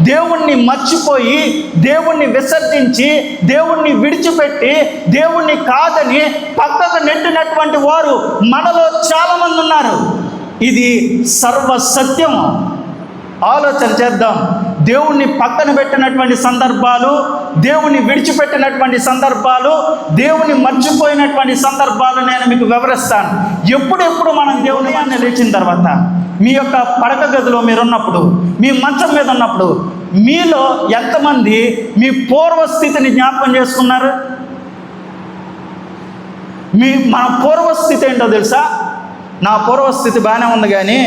దేవుణ్ణి మర్చిపోయి, దేవుణ్ణి విసర్జించి, దేవుణ్ణి విడిచిపెట్టి, దేవుణ్ణి కాదని పక్కకు నెట్టినటువంటి వారు మనలో చాలామంది ఉన్నారు. ఇది సర్వసత్యం. ఆలోచన చేద్దాం. దేవుణ్ణి పక్కన పెట్టినటువంటి సందర్భాలు, దేవుణ్ణి విడిచిపెట్టినటువంటి సందర్భాలు, దేవుని మర్చిపోయినటువంటి సందర్భాలు నేను మీకు వివరిస్తాను. ఎప్పుడెప్పుడు మనం దేవుని లేచిన తర్వాత, మీ యొక్క పడక గదిలో మీరున్నప్పుడు, మీ మంచం మీద ఉన్నప్పుడు, మీలో ఎంతమంది మీ పూర్వస్థితిని జ్ఞాపకం చేసుకున్నారు? మన పూర్వస్థితి ఏంటో తెలుసా? నా పూర్వస్థితి బాగానే ఉంది, కానీ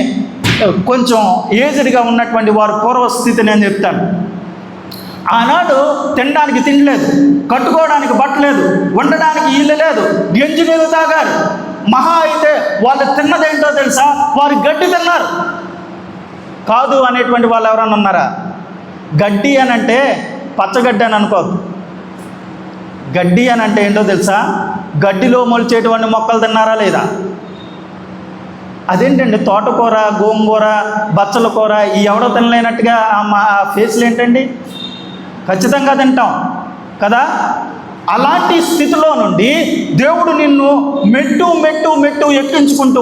కొంచెం ఏజ్డ్గా ఉన్నటువంటి వారి పూర్వస్థితి నేను చెప్తాను. ఆనాడు తినడానికి తిండి లేదు, కట్టుకోవడానికి బట్ట లేదు, ఉండడానికి ఇల్లు లేదు, గంజి నీళ్ళు తాగారు. మహా అయితే వాళ్ళు తిన్నదేంటో తెలుసా? వారు గడ్డి తిన్నారు. కాదు అనేటువంటి వాళ్ళు ఎవరైనా ఉన్నారా? గడ్డి అని అంటే పచ్చగడ్డి అని అనుకోవద్దు. గడ్డి అని అంటే ఏంటో తెలుసా? గడ్డిలో మొలిచేటువంటి మొక్కలు తిన్నారా లేదా? అదేంటండి, తోటకూర, గోంగూర, బచ్చల కూర ఈ ఎవడో తినలేనట్టుగా మా ఫేస్లు ఏంటండి? ఖచ్చితంగా తింటాం కదా. అలాంటి స్థితిలో నుండి దేవుడు నిన్ను మెట్టు మెట్టు మెట్టు ఎక్కించుకుంటూ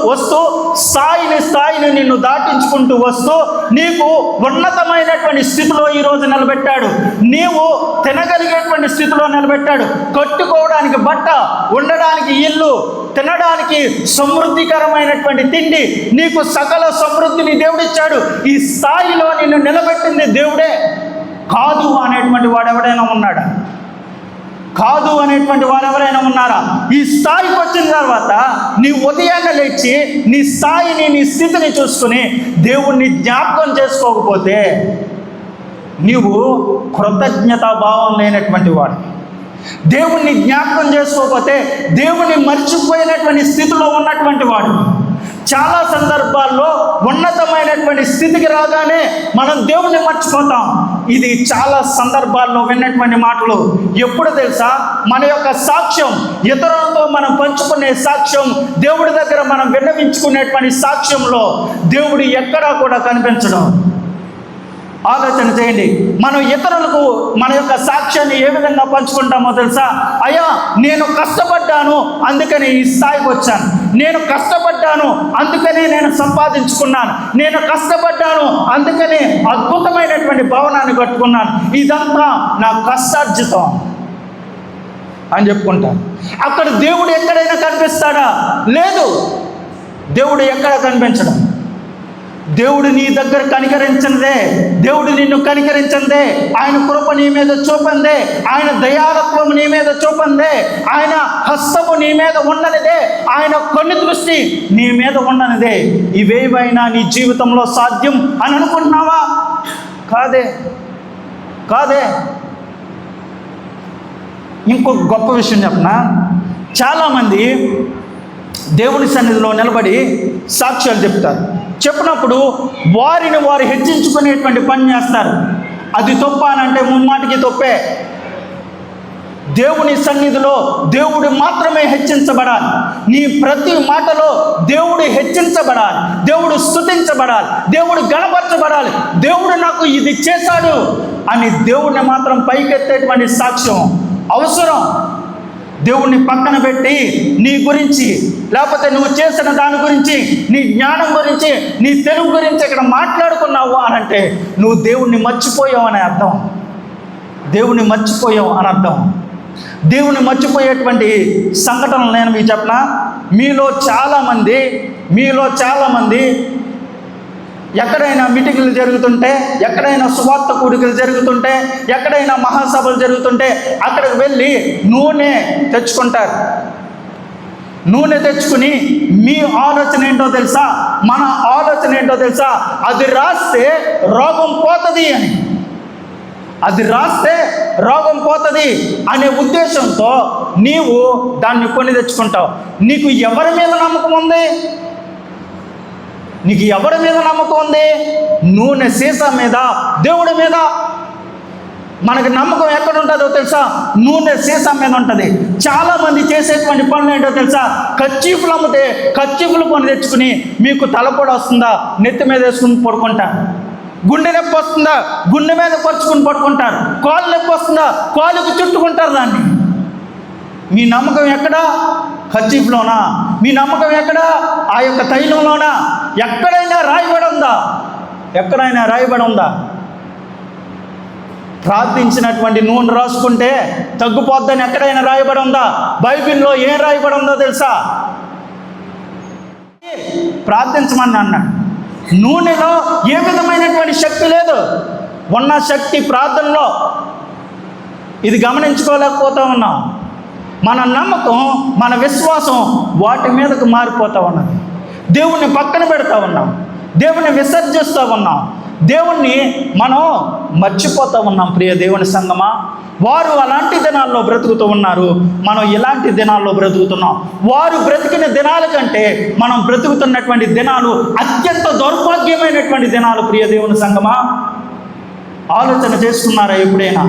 వస్తూ స్థాయిని నిన్ను దాటించుకుంటూ వస్తూ నీకు ఉన్నతమైనటువంటి స్థితిలో ఈరోజు నిలబెట్టాడు. నీవు తినగలిగేటువంటి స్థితిలో నిలబెట్టాడు. కట్టుకోవడానికి బట్ట, ఉండడానికి ఇల్లు, తినడానికి సమృద్ధికరమైనటువంటి తిండి, నీకు సకల సమృద్ధిని దేవుడిచ్చాడు. ఈ స్థాయిలో నిన్ను నిలబెట్టింది దేవుడే. కాదు అనేటువంటి వాడు ఎవడైనా ఉన్నాడా? కాదు అనేటువంటి వారు ఎవరైనా ఉన్నారా? ఈ స్థాయికి వచ్చిన తర్వాత నీ ఉదయాన్నే లేచి నీ స్థాయిని, నీ స్థితిని చూసుకుని దేవుణ్ణి జ్ఞాపకం చేసుకోకపోతే నీవు కృతజ్ఞతా భావం లేనటువంటి వాడు. దేవుణ్ణి జ్ఞాపకం చేసుకోకపోతే దేవుణ్ణి మర్చిపోయినటువంటి స్థితిలో ఉన్నటువంటి వాడు. చాలా సందర్భాల్లో ఉన్నతమైనటువంటి స్థితికి రాగానే మనం దేవుణ్ణి మర్చిపోతాం. ఇది చాలా సందర్భాల్లో విన్నటువంటి మాటలు. ఎప్పుడు తెలుసా? మన యొక్క సాక్ష్యం, ఇతరులతో మనం పంచుకునే సాక్ష్యం, దేవుడి దగ్గర మనం విన్నవించుకునేటువంటి సాక్ష్యంలో దేవుడు ఎక్కడా కూడా కనిపించడం. ఆలోచన చేయండి. మనం ఇతరులకు మన యొక్క సాక్ష్యాన్ని ఏ విధంగా పంచుకుంటామో తెలుసా? అయ్యా, నేను కష్టపడ్డాను, అందుకని ఈ స్థాయికి వచ్చాను. నేను కష్టపడ్డాను, అందుకనే నేను సంపాదించుకున్నాను. నేను కష్టపడ్డాను, అందుకనే అద్భుతమైనటువంటి భవనాన్ని కట్టుకున్నాను. ఇదంతా నా కష్టార్జితం అని చెప్పుకుంటాను. అక్కడ దేవుడు ఎక్కడైనా కనిపిస్తాడా? లేదు. దేవుడు ఎక్కడ కనిపించడం. దేవుడు నీ దగ్గర కనికరించందే, దేవుడు నిన్ను కనికరించందే, ఆయన కృప నీ మీద చూపందే, ఆయన దయాలత్వం నీ మీద చూపందే, ఆయన హస్తము నీ మీద ఉండనిదే, ఆయన కన్ను దృష్టి నీ మీద ఉండనిదే. ఇవేవైనా నీ జీవితంలో సాధ్యం అని అనుకుంటున్నావా? కాదే. ఇంకొక గొప్ప విషయం చెప్పనా? చాలామంది దేవుని సన్నిధిలో నిలబడి సాక్ష్యాలు చెప్తారు. చెప్పినప్పుడు వారిని వారు హెచ్చించుకునేటువంటి పని చేస్తారు. అది తప్ప అనంటే ముమ్మాటికి తప్పే. దేవుని సన్నిధిలో దేవుడు మాత్రమే హెచ్చించబడాలి. నీ ప్రతి మాటలో దేవుడు హెచ్చించబడాలి, దేవుడు స్తుతించబడాలి, దేవుడు గణపరచబడాలి. దేవుడు నాకు ఇది చేశాడు అని దేవుడిని మాత్రం పైకెత్తేటువంటి సాక్ష్యం అవసరం. దేవుణ్ణి పక్కన పెట్టి నీ గురించి, లేకపోతే నువ్వు చేసిన దాని గురించి, నీ జ్ఞానం గురించి, నీ తెలుగు గురించి ఇక్కడ మాట్లాడుకున్నావు అనంటే నువ్వు దేవుణ్ణి మర్చిపోయావు అని అర్థం. దేవుణ్ణి మర్చిపోయావు అని అర్థం. దేవుని మర్చిపోయేటువంటి సంఘటనలు నేను మీకు చెప్పనా? మీలో చాలామంది ఎక్కడైనా మీటింగులు జరుగుతుంటే, ఎక్కడైనా సువార్త కూడికలు జరుగుతుంటే, ఎక్కడైనా మహాసభలు జరుగుతుంటే అక్కడికి వెళ్ళి నూనె తెచ్చుకుంటారు. నూనె తెచ్చుకుని మీ ఆలోచన ఏంటో తెలుసా? మన ఆలోచన ఏంటో తెలుసా? అది రాస్తే రోగం పోతుంది అని, అది రాస్తే రోగం పోతుంది అనే ఉద్దేశంతో నీవు దాన్ని కొని తెచ్చుకుంటావు. నీకు ఎవరి మీద నమ్మకం ఉంది? నీకు ఎవరి మీద నమ్మకం ఉంది? నూనె సీసా మీద, దేవుడి మీద. మనకు నమ్మకం ఎక్కడ ఉంటుందో తెలుసా? నూనె సీసా మీద ఉంటుంది. చాలామంది చేసేటువంటి పనులు ఏంటో తెలుసా? కర్చీఫ్లు అమ్మితే కర్చీఫ్లు కొని తెచ్చుకుని మీకు తల కూడా వస్తుందా, నెత్తి మీద వేసుకుని పడుకుంటా. గుండె నొప్పి వస్తుందా, గుండె మీద పరుచుకుని పట్టుకుంటారు. కాలు నొప్పి వస్తుందా, కాలుకు చుట్టుకుంటారు దాన్ని. మీ నమ్మకం ఎక్కడా? ఖర్చీఫ్లోనా? మీ నమ్మకం ఎక్కడా? ఆ యొక్క తైలంలోనా? ఎక్కడైనా రాయబడి ఉందా? ఎక్కడైనా రాయబడి ఉందా? ప్రార్థించినటువంటి నూనె రాసుకుంటే తగ్గిపోద్దని ఎక్కడైనా రాయబడి ఉందా? బైబిల్లో ఏం రాయబడి ఉందో తెలుసా? ప్రార్థించమని అన్నాడు. నూనెలో ఏ విధమైనటువంటి శక్తి లేదు. ఉన్న శక్తి ప్రార్థనలో. ఇది గమనించుకోలేకపోతా ఉన్నాం. మన నమ్మకం, మన విశ్వాసం వాటి మీదకు మారిపోతూ ఉన్నది. దేవుణ్ణి పక్కన పెడతా ఉన్నాం, దేవుణ్ణి విసర్జిస్తూ ఉన్నాం, దేవుణ్ణి మనం మర్చిపోతూ ఉన్నాం. ప్రియ దేవుని సంగమా, వారు అలాంటి దినాల్లో బ్రతుకుతూ ఉన్నారు, మనం ఇలాంటి దినాల్లో బ్రతుకుతున్నాం. వారు బ్రతికిన దినాల కంటే మనం బ్రతుకుతున్నటువంటి దినాలు అత్యంత దౌర్భాగ్యమైనటువంటి దినాలు. ప్రియ దేవుని సంగమా, ఆలోచన చేసుకున్నారా ఎప్పుడైనా?